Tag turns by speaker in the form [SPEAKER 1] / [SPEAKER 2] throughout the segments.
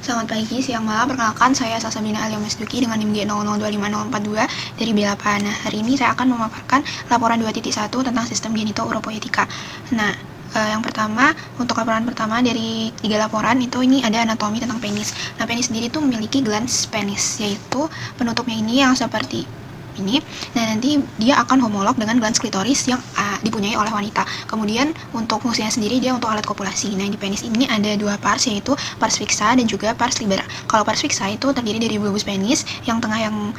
[SPEAKER 1] Selamat pagi, siang, malam. Perkenalkan, saya Salsabina Alia Masduki dengan NIM G0025042 dari B8. Nah, hari ini saya akan memaparkan laporan 2.1 tentang sistem genito-uropoietika. Nah, yang pertama, untuk laporan pertama dari 3 laporan itu ini ada anatomi tentang penis. Nah, penis sendiri itu memiliki glans penis, yaitu penutupnya ini yang seperti ini. Nah, nanti dia akan homolog dengan glans klitoris yang dipunyai oleh wanita. Kemudian untuk fungsinya sendiri dia untuk alat kopulasi. Nah, di penis ini ada 2 pars, yaitu pars fixa dan juga pars libera. Kalau pars fixa itu terdiri dari bulbus penis yang tengah yang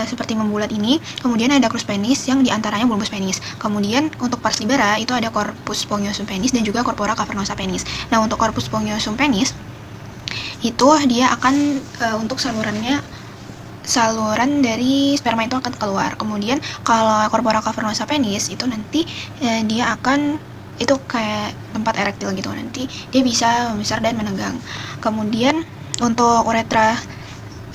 [SPEAKER 1] seperti membulat ini, kemudian ada crus penis yang diantaranya bulbus penis. Kemudian untuk pars libera itu ada corpus spongiosum penis dan juga corpora cavernosa penis. Nah, untuk corpus spongiosum penis itu dia akan untuk saluran dari sperma itu akan keluar. Kemudian kalau corpora cavernosa penis itu nanti dia akan itu kayak tempat erektil gitu, nanti dia bisa membesar dan menegang. Kemudian untuk uretra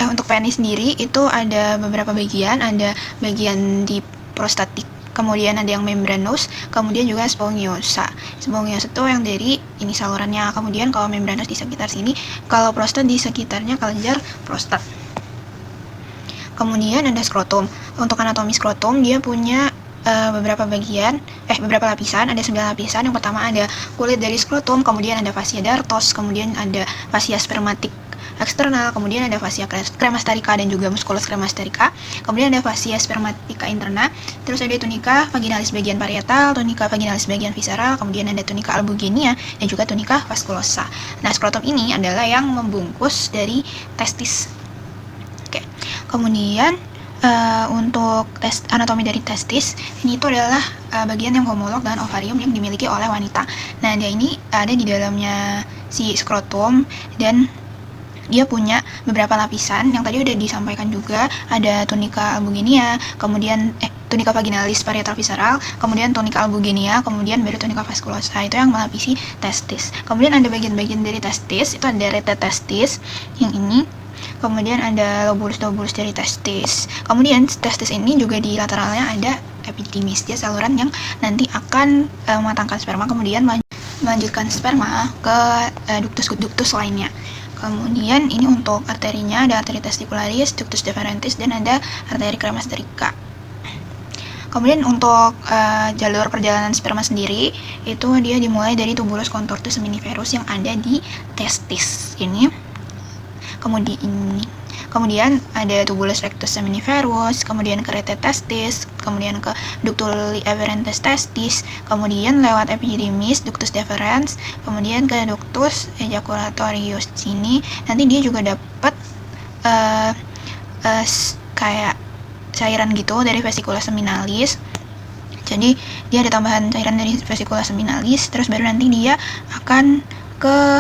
[SPEAKER 1] untuk penis sendiri itu ada beberapa bagian, ada bagian di prostatik, kemudian ada yang membranous, kemudian juga spongiosa. Spongiosa itu yang dari ini salurannya, kemudian kalau membranous di sekitar sini, kalau prostat di sekitarnya kelenjar prostat. Kemudian ada skrotum. Untuk anatomi skrotum dia punya beberapa lapisan, ada 9 lapisan. Yang pertama ada kulit dari skrotum, kemudian ada fascia dartos, kemudian ada fascia spermatik eksternal, kemudian ada fascia cremasterica dan juga musculus cremasterica, kemudian ada fascia spermatica interna, terus ada tunica vaginalis bagian parietal, tunica vaginalis bagian visceral, kemudian ada tunica albuginiana dan juga tunica vasculosa. Nah, skrotum ini adalah yang membungkus dari testis. Kemudian untuk anatomi dari testis ini itu adalah bagian yang homolog dengan ovarium yang dimiliki oleh wanita. Nah, dia ini ada di dalamnya si skrotum dan dia punya beberapa lapisan yang tadi udah disampaikan juga, ada tunica albuginiana, kemudian tunica vaginalis parietal visceral, kemudian tunica albuginiana, kemudian baru tunica vasculosa, itu yang melapisi testis. Kemudian ada bagian-bagian dari testis, itu ada rete testis yang ini. Kemudian ada lobulus dari testis. Kemudian testis ini juga di lateralnya ada epididymis, dia saluran yang nanti akan mematangkan sperma, kemudian melanjutkan sperma ke ductus lainnya. Kemudian ini untuk arterinya ada arteri testicularis, ductus deferentis, dan ada arteri cremasterica. Kemudian untuk jalur perjalanan sperma sendiri itu dia dimulai dari tubulus contortus seminiferus yang ada di testis ini. Kemudian ada tubulus rectus seminiferus, kemudian ke rete testis, kemudian ke ductuli efferentes testis, kemudian lewat epididymis, ductus deferens, kemudian ke ductus ejaculatorius sini. Nanti dia juga dapat kayak cairan gitu dari vesicula seminalis. Jadi dia ada tambahan cairan dari vesicula seminalis, terus baru nanti dia akan ke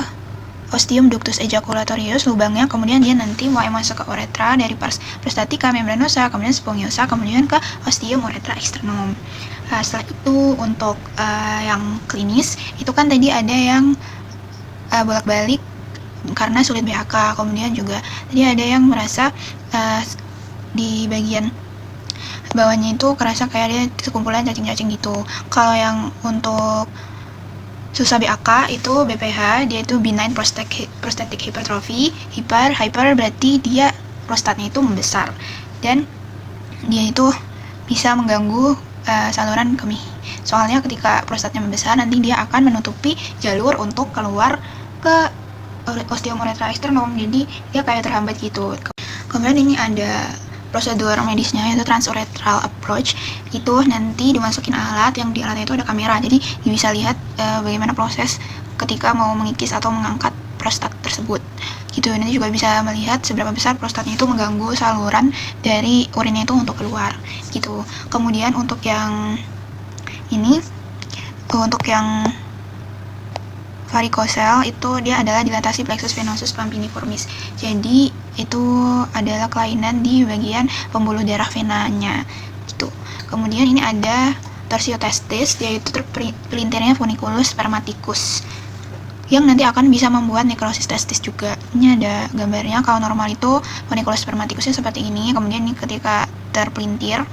[SPEAKER 1] ostium ductus ejaculatorius lubangnya, kemudian dia nanti mulai masuk ke uretra dari pars prostatica, membranosa, kemudian spongiosa, kemudian ke ostium uretra externum. Setelah itu untuk yang klinis itu kan tadi ada yang bolak-balik karena sulit BAK, kemudian juga tadi ada yang merasa di bagian bawahnya itu kerasa kayak dia sekumpulan cacing-cacing gitu. Kalau yang untuk susah BAK itu BPH, dia itu benign prostatic hypertrophy. Hyper berarti dia prostatnya itu membesar dan dia itu bisa mengganggu saluran kemih. Soalnya ketika prostatnya membesar nanti dia akan menutupi jalur untuk keluar ke ostium uretra externum, jadi dia kayak terhambat gitu. Kemudian ini ada prosedur medisnya yaitu transuretral approach. Itu nanti dimasukin alat, yang di alatnya itu ada kamera, jadi bisa lihat bagaimana proses ketika mau mengikis atau mengangkat prostat tersebut gitu. Nanti juga bisa melihat seberapa besar prostatnya itu mengganggu saluran dari urinnya itu untuk keluar gitu. Kemudian untuk yang ini, untuk yang varicocele itu dia adalah dilatasi plexus venosus pampiniformis. Jadi itu adalah kelainan di bagian pembuluh darah venanya gitu. Kemudian ini ada torsiotestis, yaitu terpelintirnya funiculus spermaticus yang nanti akan bisa membuat nekrosis testis juga. Ini ada gambarnya. Kalau normal itu funiculus spermaticusnya seperti ini, kemudian ini ketika terpelintir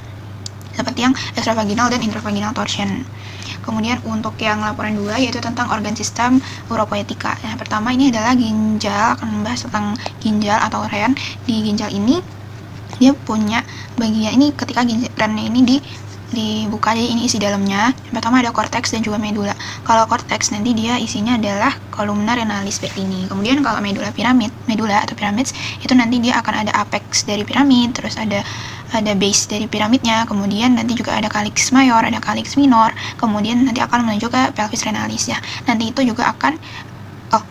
[SPEAKER 1] seperti yang extravaginal dan intravaginal torsion. Kemudian untuk yang laporan 2 yaitu tentang organ sistem uropoetika. Nah, pertama ini adalah ginjal, akan membahas tentang ginjal atau ren. Di ginjal ini dia punya bagian ini ketika rennya ini dibuka, jadi ini isi dalamnya. Yang pertama ada korteks dan juga medula. Kalau korteks nanti dia isinya adalah kolumna renalis seperti ini. Kemudian kalau medula atau pyramids itu nanti dia akan ada apex dari piramid, terus ada base dari piramidnya, kemudian nanti juga ada calyx mayor, ada calyx minor, kemudian nanti akan menuju ke pelvis renalis ya. Nanti itu juga akan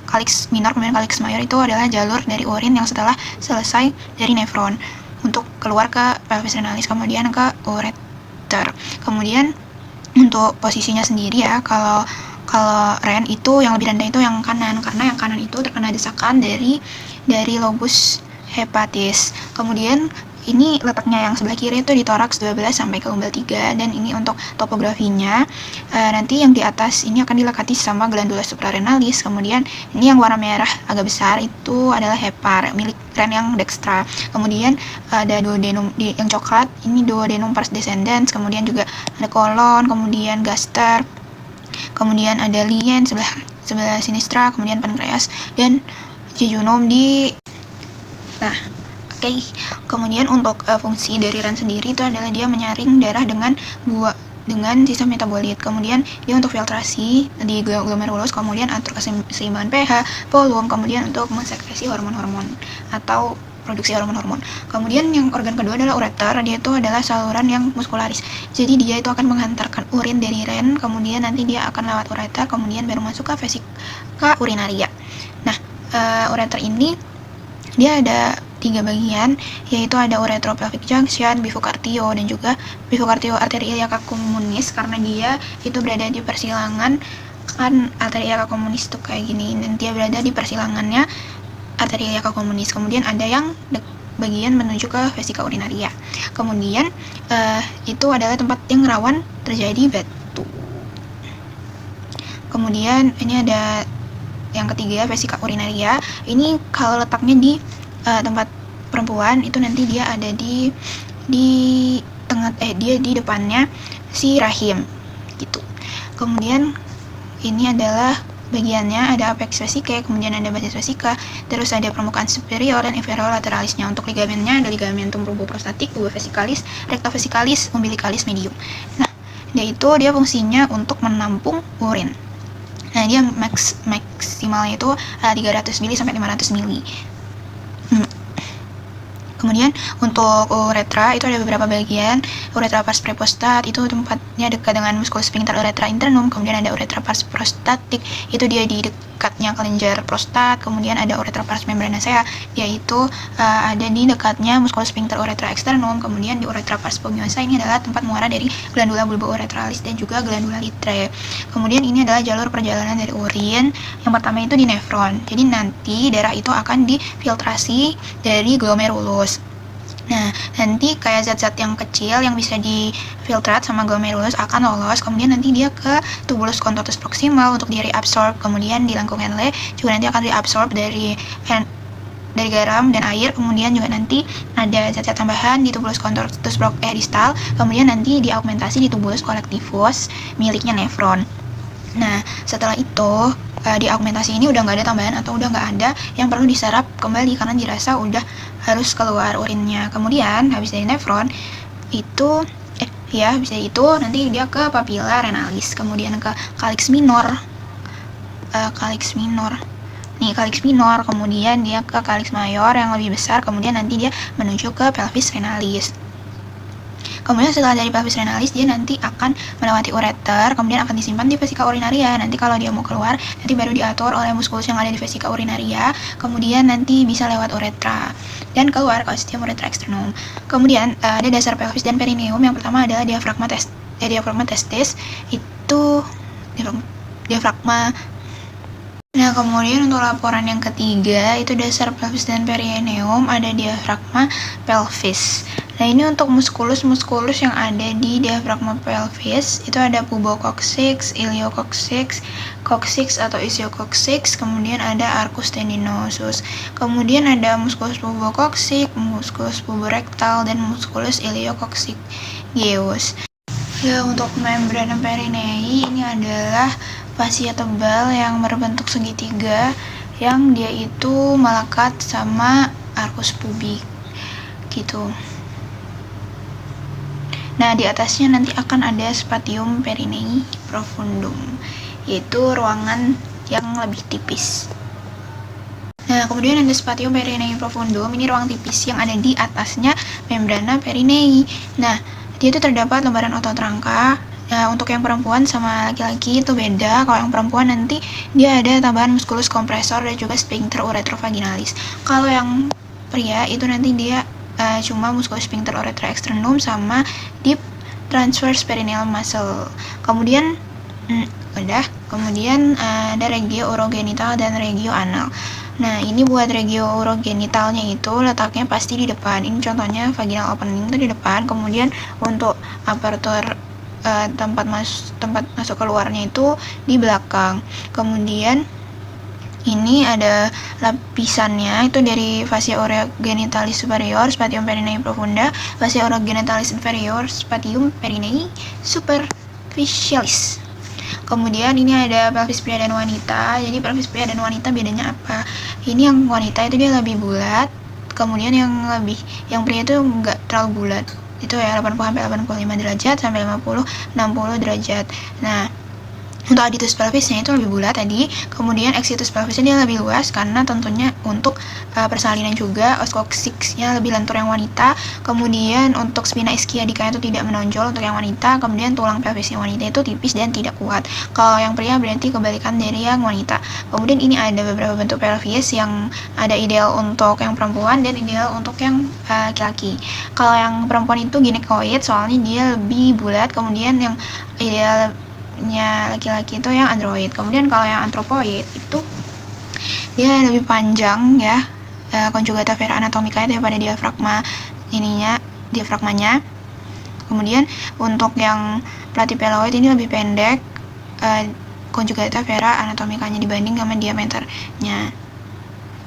[SPEAKER 1] calyx minor kemudian calyx mayor itu adalah jalur dari urin yang setelah selesai dari nefron untuk keluar ke pelvis renalis, kemudian ke ureter. Kemudian untuk posisinya sendiri ya, kalau ren itu yang lebih rendah itu yang kanan, karena yang kanan itu terkena desakan dari lobus hepatis. Kemudian ini letaknya yang sebelah kiri itu di toraks 12 sampai ke umbel 3, dan ini untuk topografinya. Nanti yang di atas ini akan dilekati sama glandula suprarenalis. Kemudian ini yang warna merah agak besar itu adalah hepar milik ren yang dextra. Kemudian ada duodenum yang coklat, ini duodenum pars descendens. Kemudian juga ada kolon, kemudian gaster, kemudian ada lien sebelah sinistra, kemudian pankreas dan jejunum di kemudian untuk fungsi dari ren sendiri itu adalah dia menyaring darah dengan sistem metabolit. Kemudian dia untuk filtrasi di glomerulus, kemudian atur keseimbangan pH, volume, kemudian untuk mensekresi hormon-hormon atau produksi hormon-hormon. Kemudian yang organ kedua adalah ureter, dia itu adalah saluran yang muskularis. Jadi dia itu akan menghantarkan urin dari ren, kemudian nanti dia akan lewat ureter, kemudian baru masuk ke vesika urinaria. Nah, ureter ini dia ada 3 bagian, yaitu ada uretropelvic junction, bifurcatio, dan juga bifurcatio arteria iliaca communis, karena dia itu berada di persilangan, kan arteria iliaca communis tuh kayak gini, dan dia berada di persilangannya arteria iliaca communis. Kemudian ada yang bagian menuju ke vesika urinaria. Kemudian itu adalah tempat yang rawan terjadi batu. Kemudian ini ada yang ketiga, vesika urinaria. Ini kalau letaknya di tempat perempuan itu nanti dia ada di tengah dia di depannya si rahim gitu. Kemudian ini adalah bagiannya, ada apex vesicae, kemudian ada basis vesika, terus ada permukaan superior dan inferior lateralisnya. Untuk ligamennya ada ligamentum puboprostatic, tubuh vesikalis, recta vesikalis, umbilicalis medium. Nah, dia fungsinya untuk menampung urin. Nah, dia maksimalnya itu 300 mili sampai 500 mili. Kemudian untuk uretra itu ada beberapa bagian. Uretra pars prepostat itu tempatnya dekat dengan musculus sphincter uretra internum. Kemudian ada uretra pars prostatic, itu dia di dekatnya kelenjar prostat. Kemudian ada uretra pars membranacea, yaitu ada di dekatnya musculus sphincter uretra externum. Kemudian di uretra pars pumiosa ini adalah tempat muara dari glandula bulbo-uretralis dan juga glandula litrae. Kemudian ini adalah jalur perjalanan dari urin. Yang pertama itu di nefron. Jadi nanti darah itu akan difiltrasi dari glomerulus. Nah, nanti kayak zat-zat yang kecil yang bisa difiltrat sama glomerulus akan lolos, kemudian nanti dia ke tubulus contortus proximal untuk di reabsorb, kemudian di lengkung Henle juga nanti akan reabsorb dari garam dan air, kemudian juga nanti ada zat-zat tambahan di tubulus contortus distal, kemudian nanti diaugmentasi di tubulus collectivus miliknya nefron. Nah, setelah itu di augmentasi ini udah nggak ada tambahan atau udah nggak ada yang perlu diserap kembali karena dirasa udah harus keluar urinnya. Kemudian habis dari nefron itu habis dari itu nanti dia ke papilla renalis, kemudian ke calyx minor. Calyx minor, kemudian dia ke calyx mayor yang lebih besar, kemudian nanti dia menuju ke pelvis renalis. Kemudian setelah dari pelvis renalis dia nanti akan melewati ureter, kemudian akan disimpan di vesika urinaria. Nanti kalau dia mau keluar, nanti baru diatur oleh muskulus yang ada di vesika urinaria, kemudian nanti bisa lewat uretra dan keluar ke ostium uretra externum. Kemudian ada dasar pelvis dan perineum. Yang pertama adalah diafragma testis, itu diafragma. Nah, kemudian untuk laporan yang ketiga itu dasar pelvis dan perineum, ada diafragma pelvis. Nah, ini untuk muskulus yang ada di diafragma pelvis itu ada pubococcix, iliococcix, coccyx atau ischiococcix, kemudian ada arcus tendinosus. Kemudian ada muskulus pubococcix, muskulus puborectal, dan muskulus iliococcygeus. Ya, untuk membrana Perinei ini adalah fasia tebal yang berbentuk segitiga yang dia itu melekat sama arkus pubik gitu. Nah, di atasnya nanti akan ada spatium Perinei profundum, yaitu ruangan yang lebih tipis. Nah, kemudian ada spatium Perinei profundum, ini ruang tipis yang ada di atasnya membrana Perinei. Nah, dia itu terdapat lembaran otot rangka. Nah, untuk yang perempuan sama laki-laki itu beda. Kalau yang perempuan nanti dia ada tambahan musculus kompresor dan juga sphincter uretrovaginalis. Kalau yang pria itu nanti dia cuma musculus sphincter urethra externum sama deep transverse perineal muscle. Kemudian kemudian ada regio urogenital dan regio anal. Nah, ini buat regio urogenitalnya itu letaknya pasti di depan. Ini contohnya vaginal opening itu di depan. Kemudian untuk aperture tempat masuk keluarnya itu di belakang. Kemudian ini ada lapisannya itu dari fascia urogenitalis superior, spatium perinei profunda, fascia urogenitalis inferior, spatium perinei superficialis. Kemudian ini ada pelvis pria dan wanita. Jadi pelvis pria dan wanita bedanya apa? Ini yang wanita itu dia lebih bulat, kemudian yang pria itu enggak terlalu bulat. Itu ya 80-85 derajat sampai 50-60 derajat. Nah, untuk aditus pelvisnya itu lebih bulat tadi, kemudian exitus pelvisnya dia lebih luas karena tentunya untuk persalinan juga. Oskoksiksnya lebih lentur yang wanita, kemudian untuk spina ischiadica itu tidak menonjol untuk yang wanita, kemudian tulang pelvisnya wanita itu tipis dan tidak kuat. Kalau yang pria berarti kebalikan dari yang wanita. Kemudian ini ada beberapa bentuk pelvis yang ada ideal untuk yang perempuan dan ideal untuk yang laki-laki. Kalau yang perempuan itu ginekoid soalnya dia lebih bulat, kemudian yang idealnya laki-laki itu yang android. Kemudian kalau yang antropoid itu dia lebih panjang ya, conjugata vera anatomika itu pada diafragmanya. Kemudian untuk yang platypeloid ini lebih pendek conjugata vera anatomikanya dibanding sama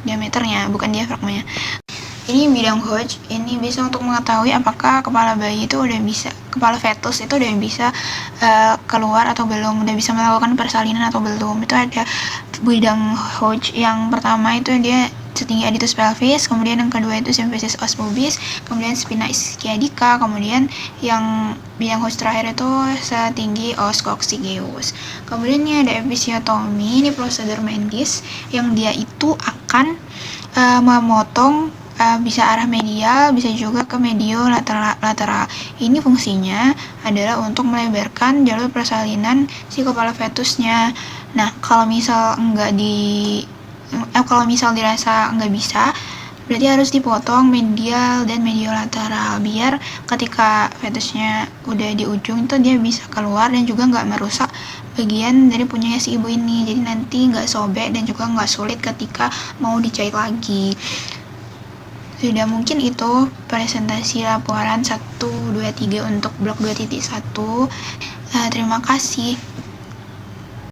[SPEAKER 1] diameternya bukan diafragmanya. Ini bidang Hodge, ini bisa untuk mengetahui apakah kepala fetus itu udah bisa keluar atau belum, udah bisa melakukan persalinan atau belum. Itu ada bidang Hodge. Yang pertama itu dia setinggi aditus pelvis, kemudian yang kedua itu symphysis os pubis, kemudian spina ischiadica, kemudian yang bidang Hodge terakhir itu setinggi os coccygeus. Kemudian ini ada episiotomi, ini prosedur medis yang dia itu akan memotong bisa arah medial, bisa juga ke medio lateral. Ini fungsinya adalah untuk melebarkan jalur persalinan si kepala fetusnya. Nah, kalau misal dirasa nggak bisa, berarti harus dipotong medial dan mediolateral biar ketika fetusnya udah di ujung itu dia bisa keluar dan juga nggak merusak bagian dari punyanya si ibu ini. Jadi nanti nggak sobek dan juga nggak sulit ketika mau dicait lagi. Sudah, mungkin itu presentasi laporan 1, 2, 3 untuk blok 2.1. Terima kasih.